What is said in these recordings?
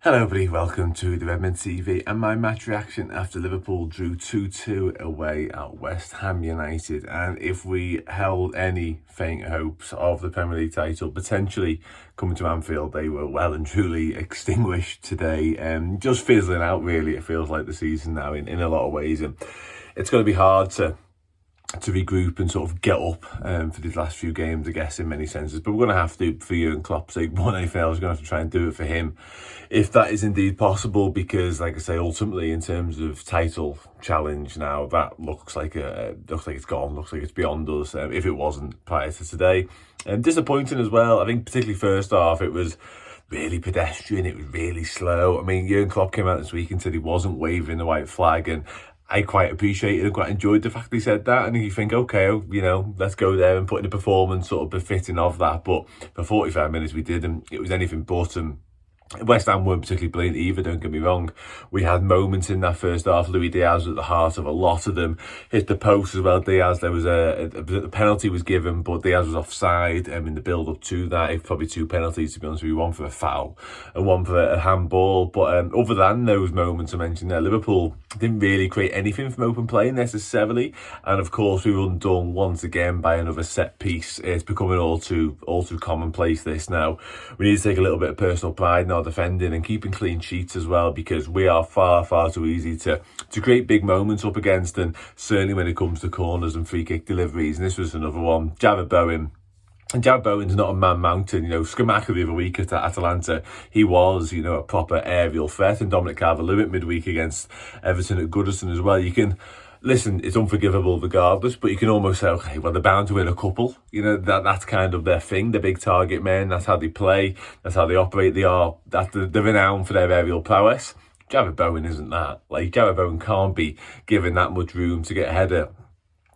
Hello everybody, welcome to the Redmen TV and my match reaction after Liverpool drew 2-2 away at West Ham United. And if we held any faint hopes of the Premier League title potentially coming to Anfield, they were well and truly extinguished today. Just fizzling out really, it feels like the season now in a lot of ways. And it's going to be hard to regroup and sort of get up for these last few games, I guess, in many senses. But we're going to have to, for Jurgen Klopp's sake, more than anything else, we're going to have to try and do it for him, if that is indeed possible, because, like I say, ultimately, in terms of title challenge now, that looks like it's gone, looks like it's beyond us, if it wasn't prior to today. Disappointing as well. I think particularly first half, it was really pedestrian, it was really slow. I mean, Jurgen Klopp came out this week and said he wasn't waving the white flag, and I quite appreciated and quite enjoyed the fact that he said that. And you think, okay, you know, let's go there and put in a performance sort of befitting of that. But for 45 minutes we did, and it was anything but. West Ham weren't particularly brilliant either, don't get me wrong. We had moments in that first half. Luis Diaz was at the heart of a lot of them. Hit the post as well, Diaz. There was the penalty was given, but Diaz was offside in the build-up to that. It's probably two penalties, to be honest with you. One for a foul and one for a handball. But other than those moments I mentioned there, Liverpool didn't really create anything from open play necessarily. And of course, we were undone once again by another set piece. It's becoming all too commonplace, this now. We need to take a little bit of personal pride now, defending and keeping clean sheets as well, because we are far too easy to create big moments up against, and certainly when it comes to corners and free kick deliveries. And this was another one. Jarrod Bowen. And Jarrod Bowen's not a man mountain, you know. Scamacca the other week at Atalanta, he was, you know, a proper aerial threat. And Dominic Calvert-Lewin midweek against Everton at Goodison as well. You can listen, it's unforgivable regardless, but you can almost say, okay, well, they're bound to win a couple. You know, that's kind of their thing. They're big target men. That's how they play. That's how they operate. They're renowned for their aerial prowess. Jarrod Bowen isn't that. Like, Jarrod Bowen can't be given that much room to get a header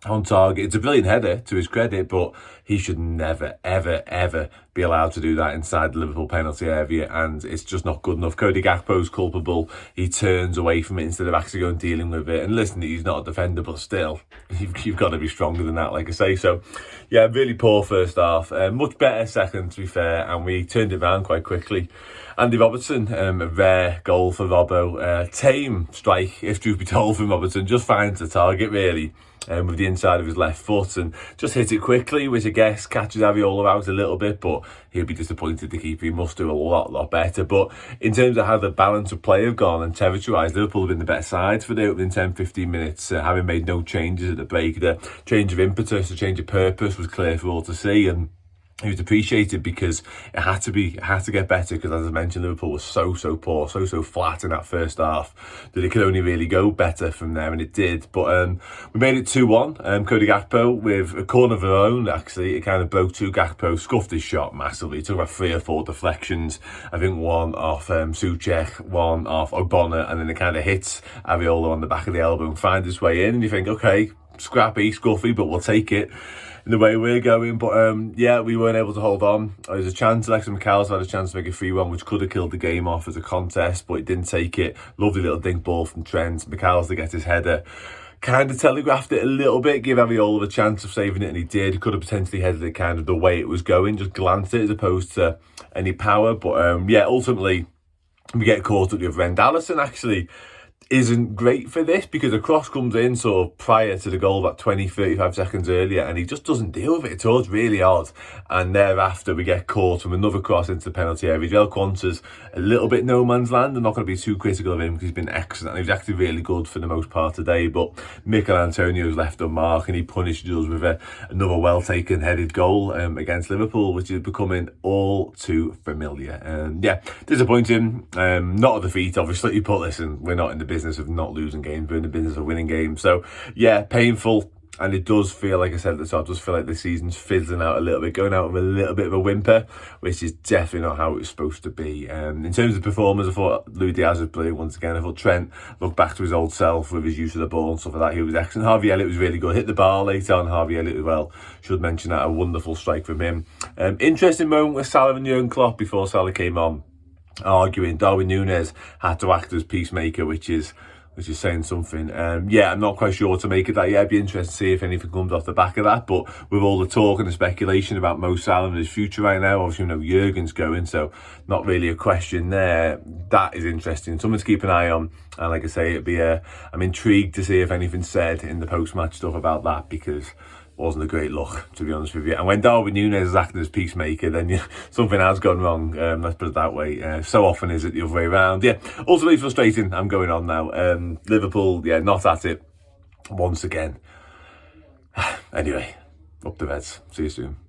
on target. It's a brilliant header, to his credit, but he should never, ever be allowed to do that inside the Liverpool penalty area, and it's just not good enough. Cody Gakpo's culpable. He turns away from it instead of actually going and dealing with it. And listen, he's not a defender, but still, you've got to be stronger than that, like I say. So, yeah, really poor first half. Much better second, to be fair, and we turned it around quite quickly. Andy Robertson, a rare goal for Robbo. Tame strike, if truth be told, from Robertson. Just finds the target, really, with the inside of his left foot, and just hit it quickly, which I guess catches Aviola out a little bit, but he'll be disappointed. The keeper, he must do a lot better. But in terms of how the balance of play have gone and territory-wise, Liverpool have been the better side for the opening 10-15 minutes, having made no changes at the break. The change of impetus, the change of purpose was clear for all to see, and it was appreciated because it had to get better, because, as I mentioned, Liverpool was so poor, so flat in that first half that it could only really go better from there, and it did. But we made it 2-1. Cody Gakpo with a corner of her own, actually. It kind of broke to Gakpo, scuffed his shot massively. It took about 3 or 4 deflections. I think one off Souček, one off Ogbonna, and then it kind of hits Aviola on the back of the elbow and finds its way in, and you think, okay, scrappy, scuffy, but we'll take it in the way we're going. But yeah, we weren't able to hold on. There was a chance, Alexis McAllister had a chance to make a 3-1, which could have killed the game off as a contest, but it didn't take it. Lovely little dink ball from Trent. McAllister gets his header. Kind of telegraphed it a little bit, give Aviola a chance of saving it, and he did. Could have potentially headed it kind of the way it was going, just glanced it as opposed to any power. But yeah, ultimately, we get caught at the other end. Alisson actually isn't great for this, because a cross comes in sort of prior to the goal about 20-35 seconds earlier, and he just doesn't deal with it at all. It's really odd. And thereafter we get caught from another cross into the penalty area. Joel Quanta's a little bit no man's land. I'm not going to be too critical of him because he's been excellent, and he's actually really good for the most part today, but Mikel Antonio's left unmarked, and he punished us with another well taken headed goal against Liverpool, which is becoming all too familiar. And yeah, disappointing. Not a defeat, obviously, but listen, we're not in the business of not losing games, we're in the business of winning games. So yeah, painful, and it does feel, like I said at the top, it does feel like the season's fizzling out a little bit, going out with a little bit of a whimper, which is definitely not how it was supposed to be. In terms of performers, I thought Luis Diaz was brilliant once again. I thought Trent looked back to his old self with his use of the ball and stuff like that. He was excellent. Harvey Elliott was really good, hit the bar later on. Harvey Elliott as well, should mention that, a wonderful strike from him. Interesting moment with Salah and Jurgen Klopp before Salah came on, arguing. Darwin Núñez had to act as peacemaker, which is which is saying something. Yeah, I'm not quite sure what to make of that yet. It'd be interesting to see if anything comes off the back of that. But with all the talk and the speculation about Mo Salah and his future right now, obviously we know Jurgen's going, so not really a question there. That is interesting. Something to keep an eye on. And like I say, I'm intrigued to see if anything's said in the post-match stuff about that, because wasn't a great look, to be honest with you. And when Darwin Núñez is acting as peacemaker, then something has gone wrong. Let's put it that way. So often is it the other way around. Yeah, ultimately frustrating. I'm going on now. Liverpool, yeah, not at it once again. Anyway, up the Reds. See you soon.